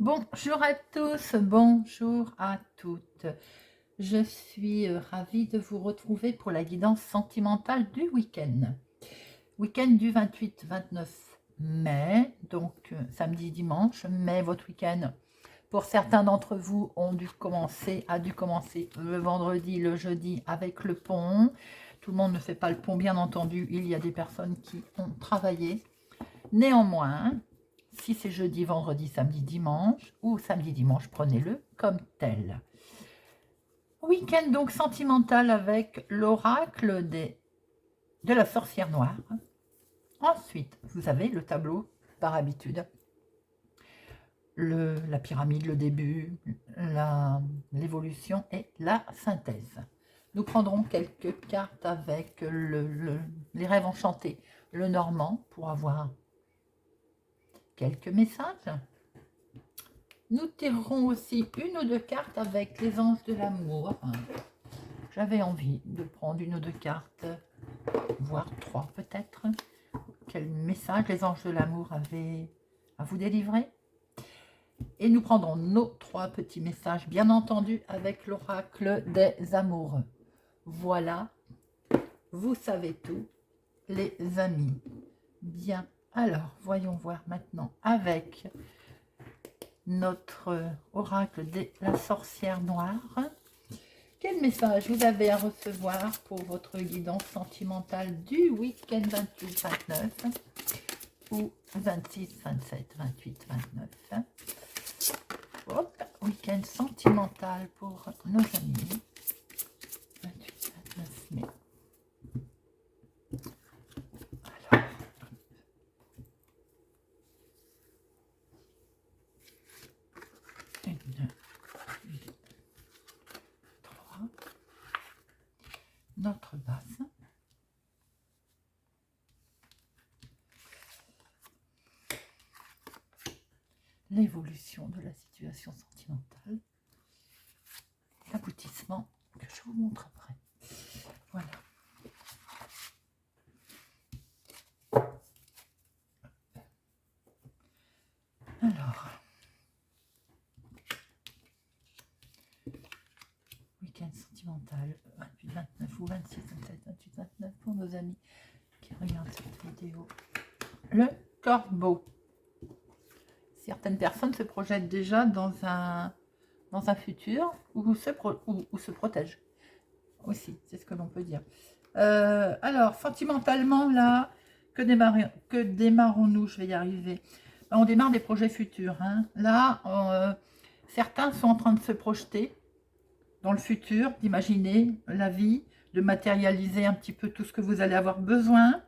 Bonjour à tous, bonjour à toutes. Je suis ravie de vous retrouver pour la guidance sentimentale du week-end. Week-end du 28-29 mai, donc samedi, dimanche, mais votre week-end, pour certains d'entre vous, a dû commencer le vendredi, le jeudi avec le pont. Tout le monde ne fait pas le pont, bien entendu, il y a des personnes qui ont travaillé. Néanmoins, si c'est jeudi, vendredi, samedi, dimanche, ou samedi, dimanche, prenez-le comme tel. Week-end donc sentimental avec l'oracle de la sorcière noire. Ensuite, vous avez le tableau par habitude. La pyramide, le début, l'évolution et la synthèse. Nous prendrons quelques cartes avec les rêves enchantés, le normand, pour avoir quelques messages. Nous tirerons aussi une ou deux cartes avec les anges de l'amour. J'avais envie de prendre une ou deux cartes, voire trois peut-être. Quel message les anges de l'amour avaient à vous délivrer? Et nous prendrons nos trois petits messages, bien entendu, avec l'oracle des amoureux. Voilà, vous savez tout, les amis. Bien, alors, voyons voir maintenant avec notre oracle de la sorcière noire. Quel message vous avez à recevoir pour votre guidance sentimentale du week-end 28-29 ou 26-27, 28-29? Hop, week-end sentimental pour nos amis. 28-29 mai. Alors, une, deux, trois. Notre base. L'évolution de la situation sentimentale. L'aboutissement que je vous montre après. Voilà. Alors, week-end sentimental 28-29 ou 26-27, 28-29 pour nos amis qui regardent cette vidéo. Le corbeau. Certaines personnes se projettent déjà dans un futur ou se protègent aussi, c'est ce que l'on peut dire. Alors, sentimentalement, là, que démarrons-nous? Je vais y arriver. On démarre des projets futurs. Hein. Là, certains sont en train de se projeter dans le futur, d'imaginer la vie, de matérialiser un petit peu tout ce que vous allez avoir besoin.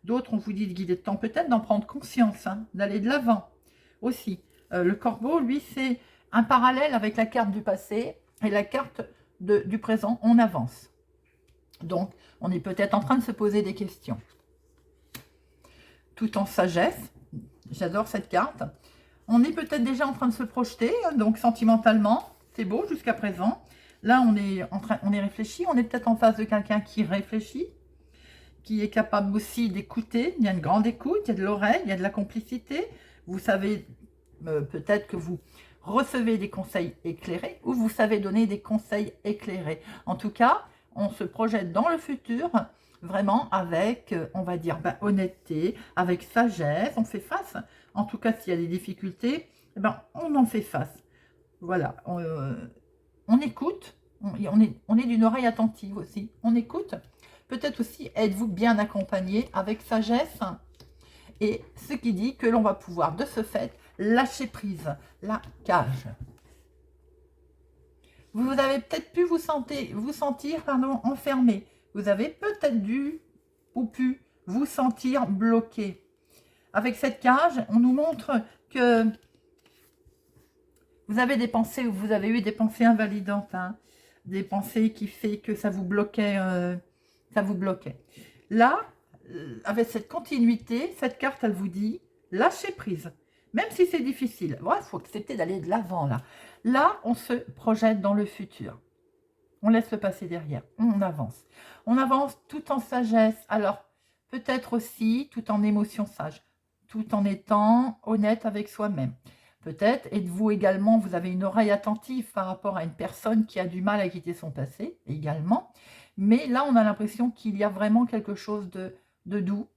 D'autres, on vous dit qu'il est temps peut-être d'en prendre conscience, hein, d'aller de l'avant aussi. Le corbeau, lui, c'est un parallèle avec la carte du passé et la carte du présent. On avance. Donc, on est peut-être en train de se poser des questions. Tout en sagesse, j'adore cette carte. On est peut-être déjà en train de se projeter, donc sentimentalement, c'est beau jusqu'à présent. Là, on est réfléchi, on est peut-être en face de quelqu'un qui réfléchit, qui est capable aussi d'écouter. Il y a une grande écoute, il y a de l'oreille, il y a de la complicité. Vous savez peut-être que vous recevez des conseils éclairés ou vous savez donner des conseils éclairés. En tout cas, on se projette dans le futur vraiment avec, on va dire, honnêteté, avec sagesse. On fait face. En tout cas, s'il y a des difficultés, on en fait face. Voilà, on écoute. On est d'une oreille attentive aussi. On écoute. Peut-être aussi, êtes-vous bien accompagné avec sagesse? Et ce qui dit que l'on va pouvoir, de ce fait, lâcher prise, la cage. Vous avez peut-être pu vous sentir enfermé. Vous avez peut-être dû ou pu vous sentir bloqué. Avec cette cage, on nous montre que vous avez des pensées, ou vous avez eu des pensées invalidantes, hein, des pensées qui fait que ça vous bloquait. Là, avec cette continuité, cette carte, elle vous dit lâchez prise. Même si c'est difficile, il faut accepter d'aller de l'avant là. Là, on se projette dans le futur. On laisse le passé derrière. On avance. On avance tout en sagesse. Alors, peut-être aussi tout en émotion sage. Tout en étant honnête avec soi-même. Peut-être êtes-vous également, vous avez une oreille attentive par rapport à une personne qui a du mal à quitter son passé, également. Mais là, on a l'impression qu'il y a vraiment quelque chose de doux.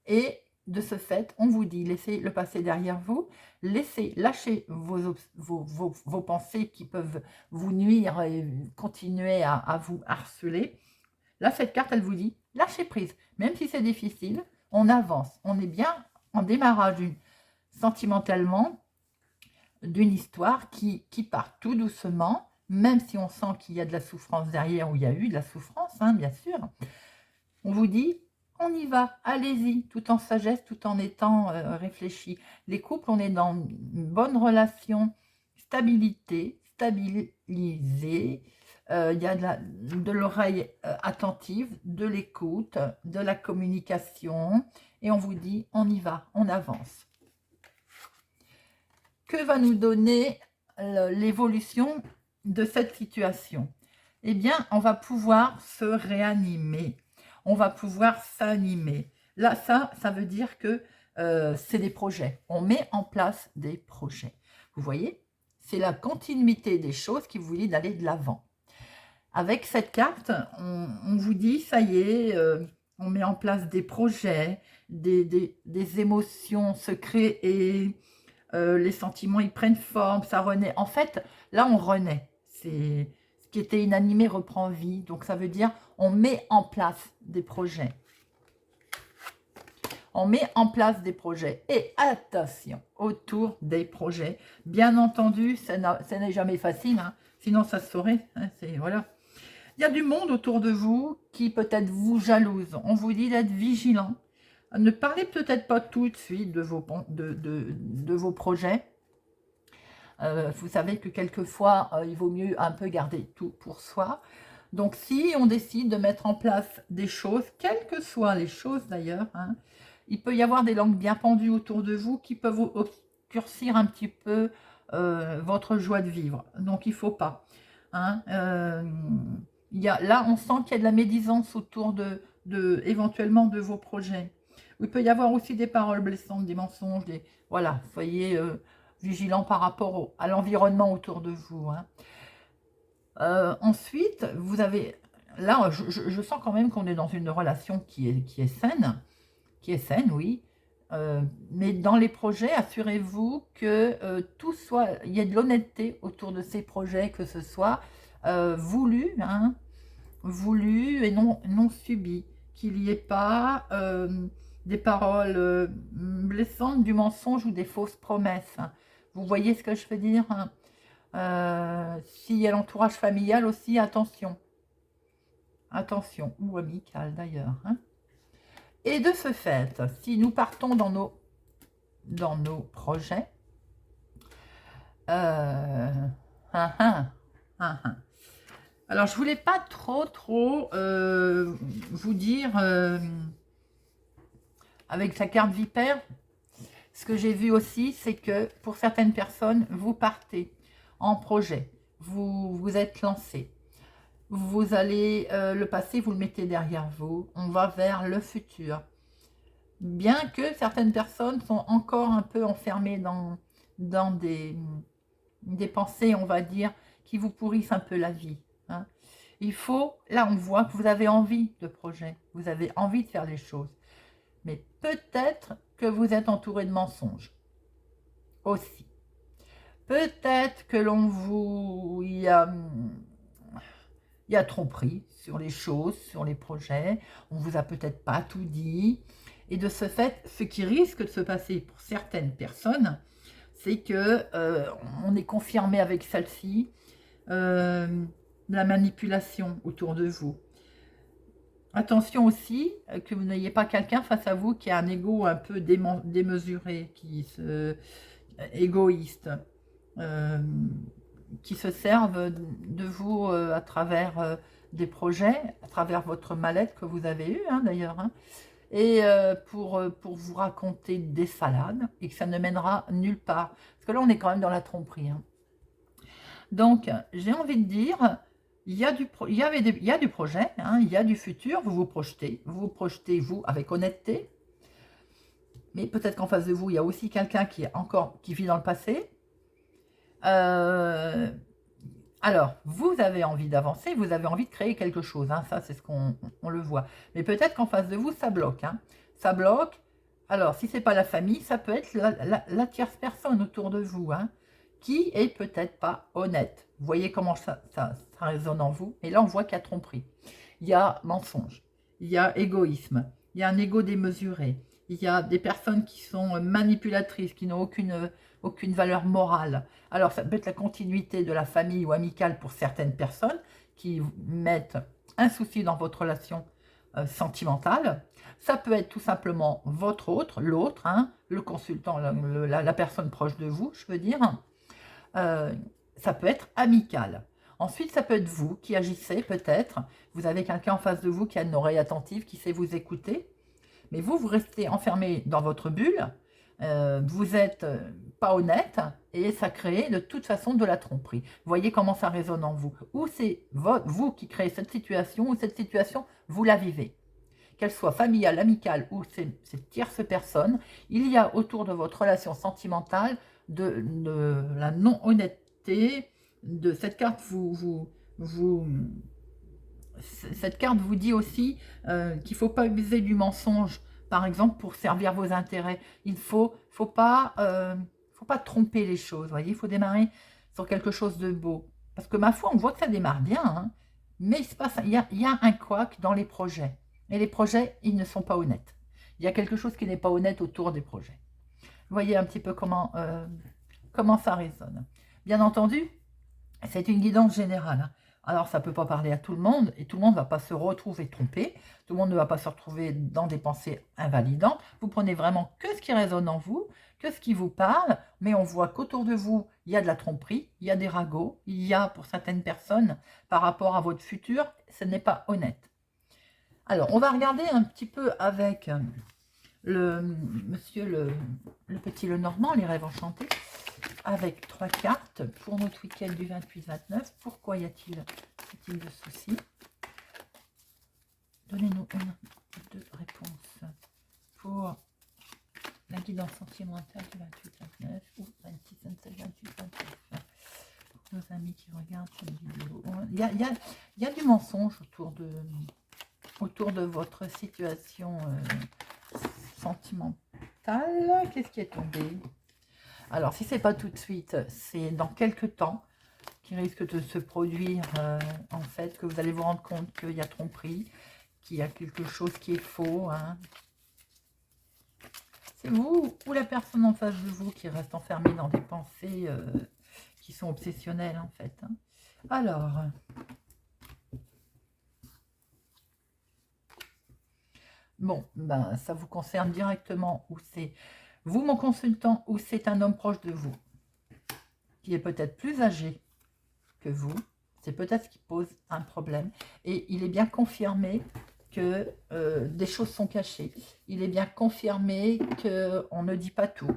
Et de ce fait, on vous dit, laissez le passé derrière vous, lâchez vos pensées qui peuvent vous nuire et continuer à vous harceler. Là, cette carte, elle vous dit, lâchez prise. Même si c'est difficile, on avance. On est bien en démarrage sentimentalement d'une histoire qui part tout doucement, même si on sent qu'il y a de la souffrance derrière, ou il y a eu de la souffrance, hein, bien sûr. On vous dit, on y va, allez-y, tout en sagesse, tout en étant réfléchi. Les couples, on est dans une bonne relation, stabilité, stabilisé. Il y a de l'oreille attentive, de l'écoute, de la communication. Et on vous dit, on y va, on avance. Que va nous donner l'évolution de cette situation? Eh bien, on va pouvoir se réanimer. On va pouvoir s'animer. Là, ça veut dire que c'est des projets. On met en place des projets. Vous voyez? C'est la continuité des choses qui vous dit d'aller de l'avant. Avec cette carte, on vous dit, ça y est, on met en place des projets, des émotions se créent et les sentiments, ils prennent forme, ça renaît. En fait, là, on renaît. Ce qui était inanimé reprend vie. Donc, ça veut dire on met en place des projets. On met en place des projets. Et attention, autour des projets. Bien entendu, ça n'est jamais facile. Hein. Sinon, ça se saurait. Hein, voilà. Il y a du monde autour de vous qui peut-être vous jalouse. On vous dit d'être vigilant. Ne parlez peut-être pas tout de suite de vos projets. Vous savez que quelquefois, il vaut mieux un peu garder tout pour soi. Donc, si on décide de mettre en place des choses, quelles que soient les choses d'ailleurs, hein, il peut y avoir des langues bien pendues autour de vous qui peuvent vous obscurcir un petit peu votre joie de vivre. Donc, il ne faut pas. Hein, là, on sent qu'il y a de la médisance autour éventuellement de vos projets. Il peut y avoir aussi des paroles blessantes, des mensonges, voilà, soyez vigilant par rapport à l'environnement autour de vous. Hein. Ensuite, vous avez, là, je sens quand même qu'on est dans une relation qui est saine, oui. Mais dans les projets, assurez-vous que il y ait de l'honnêteté autour de ces projets, que ce soit voulu, hein, voulu et non subi, qu'il n'y ait pas des paroles blessantes, du mensonge ou des fausses promesses. Vous voyez ce que je veux dire? S'il y a l'entourage familial aussi, attention. Attention, ou amical d'ailleurs. Hein. Et de ce fait, si nous partons dans nos projets, alors, je voulais pas trop vous dire, avec sa carte vipère, ce que j'ai vu aussi, c'est que pour certaines personnes, vous partez en projet, vous êtes lancé, vous allez, le passé, vous le mettez derrière vous, on va vers le futur. Bien que certaines personnes sont encore un peu enfermées dans des pensées, on va dire, qui vous pourrissent un peu la vie. Hein. Il faut, là on voit que vous avez envie de projet, vous avez envie de faire les choses, mais peut-être que vous êtes entouré de mensonges aussi. Peut-être que il y a tromperie sur les choses, sur les projets, on vous a peut-être pas tout dit, et de ce fait, ce qui risque de se passer pour certaines personnes, c'est que on est confirmé avec celle-ci, la manipulation autour de vous. Attention aussi que vous n'ayez pas quelqu'un face à vous qui a un ego un peu démesuré, égoïste, qui se servent de vous à travers des projets, à travers votre mallette que vous avez eue hein, d'ailleurs, hein, et pour vous raconter des salades et que ça ne mènera nulle part. Parce que là, on est quand même dans la tromperie. Hein. Donc, j'ai envie de dire, il y a du projet, hein, il y a du futur, vous vous projetez, vous, avec honnêteté. Mais peut-être qu'en face de vous, il y a aussi quelqu'un qui vit dans le passé. Alors, vous avez envie d'avancer, vous avez envie de créer quelque chose, hein, ça c'est ce qu'on le voit. Mais peut-être qu'en face de vous, ça bloque. Hein. Ça bloque. Alors, si ce n'est pas la famille, ça peut être la tierce personne autour de vous, hein, qui est peut-être pas honnête. Vous voyez comment ça résonne en vous. Et là, on voit qu'il y a tromperie. Il y a mensonge, il y a égoïsme, il y a un ego démesuré, il y a des personnes qui sont manipulatrices, qui n'ont aucune valeur morale. Alors, ça peut être la continuité de la famille ou amicale pour certaines personnes qui mettent un souci dans votre relation sentimentale. Ça peut être tout simplement votre autre, l'autre, hein, le consultant, la personne proche de vous, je veux dire. Ça peut être amical. Ensuite, ça peut être vous qui agissez peut-être. Vous avez quelqu'un en face de vous qui a une oreille attentive, qui sait vous écouter. Mais vous, vous restez enfermé dans votre bulle. Vous n'êtes pas honnête et ça crée de toute façon de la tromperie. Vous voyez comment ça résonne en vous. Ou c'est vous qui créez cette situation, ou cette situation, vous la vivez. Qu'elle soit familiale, amicale ou cette tierce personne, il y a autour de votre relation sentimentale de la non-honnêteté, de cette carte cette carte vous dit aussi qu'il ne faut pas user du mensonge, par exemple, pour servir vos intérêts. Il ne faut pas tromper les choses, voyez, il faut démarrer sur quelque chose de beau. Parce que ma foi, on voit que ça démarre bien, hein, mais il y a un couac dans les projets. Et les projets, ils ne sont pas honnêtes. Il y a quelque chose qui n'est pas honnête autour des projets. Vous voyez un petit peu comment ça résonne. Bien entendu, c'est une guidance générale. Hein. Alors, ça ne peut pas parler à tout le monde, et tout le monde ne va pas se retrouver trompé. Tout le monde ne va pas se retrouver dans des pensées invalidantes. Vous prenez vraiment que ce qui résonne en vous, que ce qui vous parle, mais on voit qu'autour de vous, il y a de la tromperie, il y a des ragots, il y a, pour certaines personnes, par rapport à votre futur, ce n'est pas honnête. Alors, on va regarder un petit peu avec monsieur le petit Lenormand, les rêves enchantés, avec 3 cartes pour notre week-end du 28-29. Pourquoi y a-t-il ce type de soucis? Donnez-nous une ou deux réponses pour la guidance sentimentale du 28-29 ou 26, 27, 28, 29. Pour nos amis qui regardent cette vidéo. Il y a du mensonge autour de votre situation sentimentale. Qu'est-ce qui est tombé? Alors, si ce n'est pas tout de suite, c'est dans quelques temps qui risque de se produire, en fait, que vous allez vous rendre compte qu'il y a tromperie, qu'il y a quelque chose qui est faux. Hein. C'est vous ou la personne en face de vous qui reste enfermée dans des pensées qui sont obsessionnelles, en fait. Hein. Alors... Bon, ben, ça vous concerne directement, ou c'est vous, mon consultant, ou c'est un homme proche de vous, qui est peut-être plus âgé que vous. C'est peut-être ce qui pose un problème. Et il est bien confirmé que des choses sont cachées. Il est bien confirmé qu'on ne dit pas tout.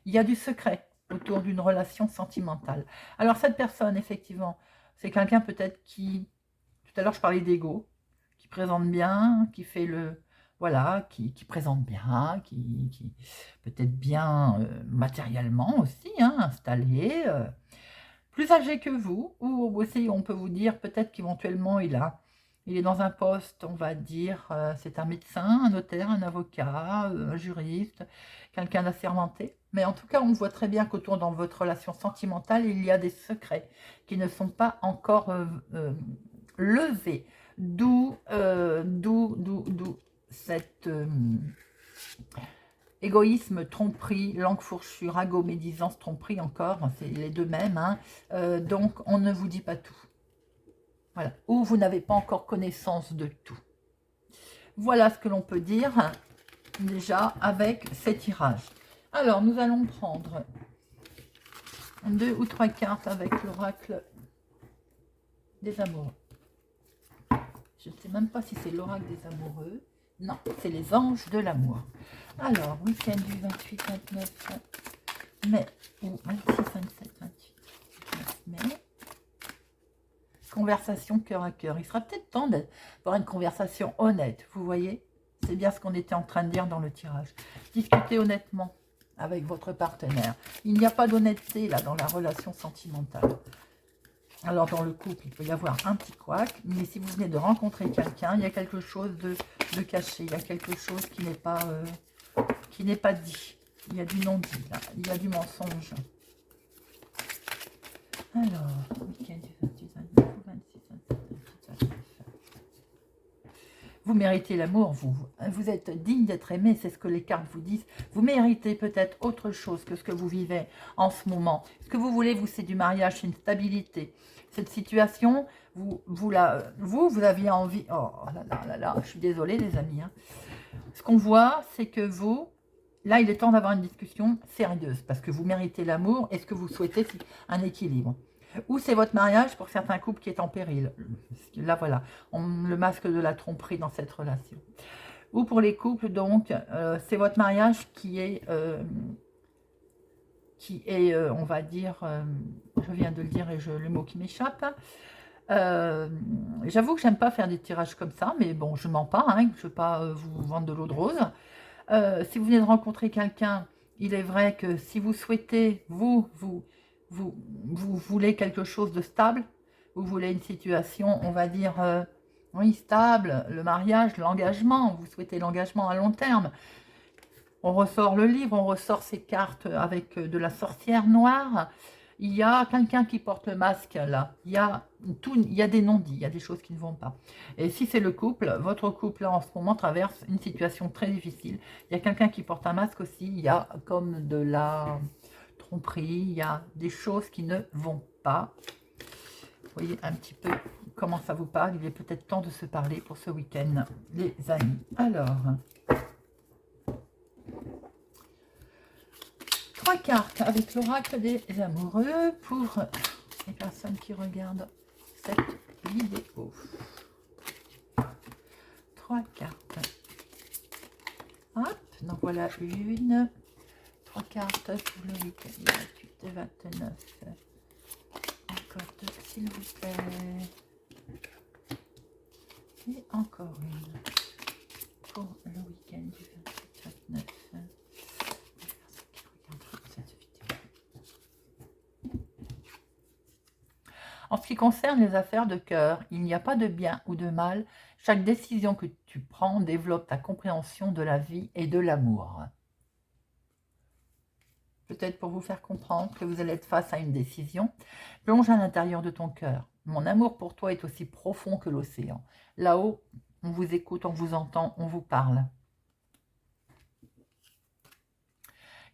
Il y a du secret autour d'une relation sentimentale. Alors, cette personne, effectivement, c'est quelqu'un peut-être qui... Tout à l'heure, je parlais d'ego, qui présente bien, qui fait le... Voilà, qui présente bien, qui peut-être bien matériellement aussi, hein, installé, plus âgé que vous, ou aussi on peut vous dire peut-être qu'éventuellement il est dans un poste, on va dire, c'est un médecin, un notaire, un avocat, un juriste, quelqu'un d'assermenté. Mais en tout cas, on voit très bien qu'autour dans votre relation sentimentale, il y a des secrets qui ne sont pas encore levés. D'où cet égoïsme, tromperie, langue fourchue, ragot, médisance, tromperie encore, c'est les deux mêmes. Hein. Donc, on ne vous dit pas tout. Voilà. Ou vous n'avez pas encore connaissance de tout. Voilà ce que l'on peut dire déjà avec ces tirages. Alors, nous allons prendre 2 ou 3 cartes avec l'oracle des amoureux. Je ne sais même pas si c'est l'oracle des amoureux. Non, c'est les anges de l'amour. Alors, week-end du 28-29 mai, ou 26-27-28 mai. Conversation cœur à cœur. Il sera peut-être temps d'avoir une conversation honnête, vous voyez. C'est bien ce qu'on était en train de dire dans le tirage. Discuter honnêtement. avec votre partenaire. Il n'y a pas d'honnêteté là dans la relation sentimentale. Alors dans le couple, il peut y avoir un petit couac, mais si vous venez de rencontrer quelqu'un, il y a quelque chose de caché, il y a quelque chose qui n'est pas dit. Il y a du non-dit, là. Il y a du mensonge. Alors, week-end du 28, 29, 26, 27, 28, 29. Vous méritez l'amour, vous. Vous êtes digne d'être aimé, c'est ce que les cartes vous disent. Vous méritez peut-être autre chose que ce que vous vivez en ce moment. Ce que vous voulez, vous, c'est du mariage, c'est une stabilité. Cette situation, vous aviez envie... Oh là, je suis désolée, les amis. Hein. Ce qu'on voit, c'est que vous... Là, il est temps d'avoir une discussion sérieuse, parce que vous méritez l'amour, et ce que vous souhaitez, c'est un équilibre. Ou c'est votre mariage pour certains couples qui est en péril. Là, voilà, le masque de la tromperie dans cette relation. Ou pour les couples, donc, c'est votre mariage qui est on va dire, je viens de le dire et le mot qui m'échappe. J'avoue que j'aime pas faire des tirages comme ça, mais bon, je mens pas, hein, je ne veux pas vous vendre de l'eau de rose. Si vous venez de rencontrer quelqu'un, il est vrai que si vous souhaitez, vous voulez quelque chose de stable, vous voulez une situation, on va dire, oui, stable, le mariage, l'engagement, vous souhaitez l'engagement à long terme. On ressort le livre, on ressort ces cartes avec de la sorcière noire. Il y a quelqu'un qui porte le masque là. Il y a des non-dits, il y a des choses qui ne vont pas. Et si c'est le couple, votre couple là en ce moment traverse une situation très difficile. Il y a quelqu'un qui porte un masque aussi. Il y a comme de la tromperie, il y a des choses qui ne vont pas. Vous voyez un petit peu comment ça vous parle. Il est peut-être temps de se parler pour ce week-end, les amis. Alors... 3 cartes avec l'oracle des amoureux pour les personnes qui regardent cette vidéo. 3 cartes. Hop, donc voilà une. 3 cartes pour le week-end 28 et 29. Encore 2, s'il vous plaît. Et encore une pour le week-end du 28-29. En ce qui concerne les affaires de cœur, il n'y a pas de bien ou de mal. Chaque décision que tu prends développe ta compréhension de la vie et de l'amour. Peut-être pour vous faire comprendre que vous allez être face à une décision. Plonge à l'intérieur de ton cœur. Mon amour pour toi est aussi profond que l'océan. Là-haut, on vous écoute, on vous entend, on vous parle.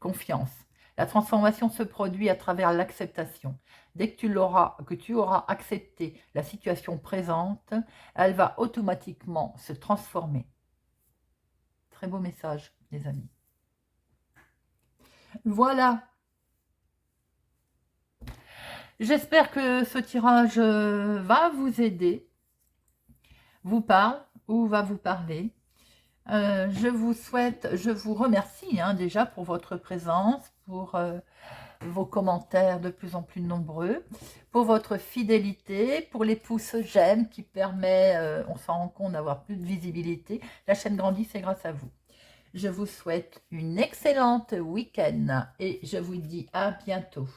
Confiance. La transformation se produit à travers l'acceptation. Dès que tu auras accepté la situation présente, elle va automatiquement se transformer. Très beau message, les amis. Voilà. J'espère que ce tirage va vous aider, vous parle ou va vous parler. Je vous remercie déjà pour votre présence, pour vos commentaires de plus en plus nombreux, pour votre fidélité, pour les pouces j'aime qui permet, on s'en rend compte, d'avoir plus de visibilité. La chaîne grandit, c'est grâce à vous. Je vous souhaite une excellente week-end et je vous dis à bientôt.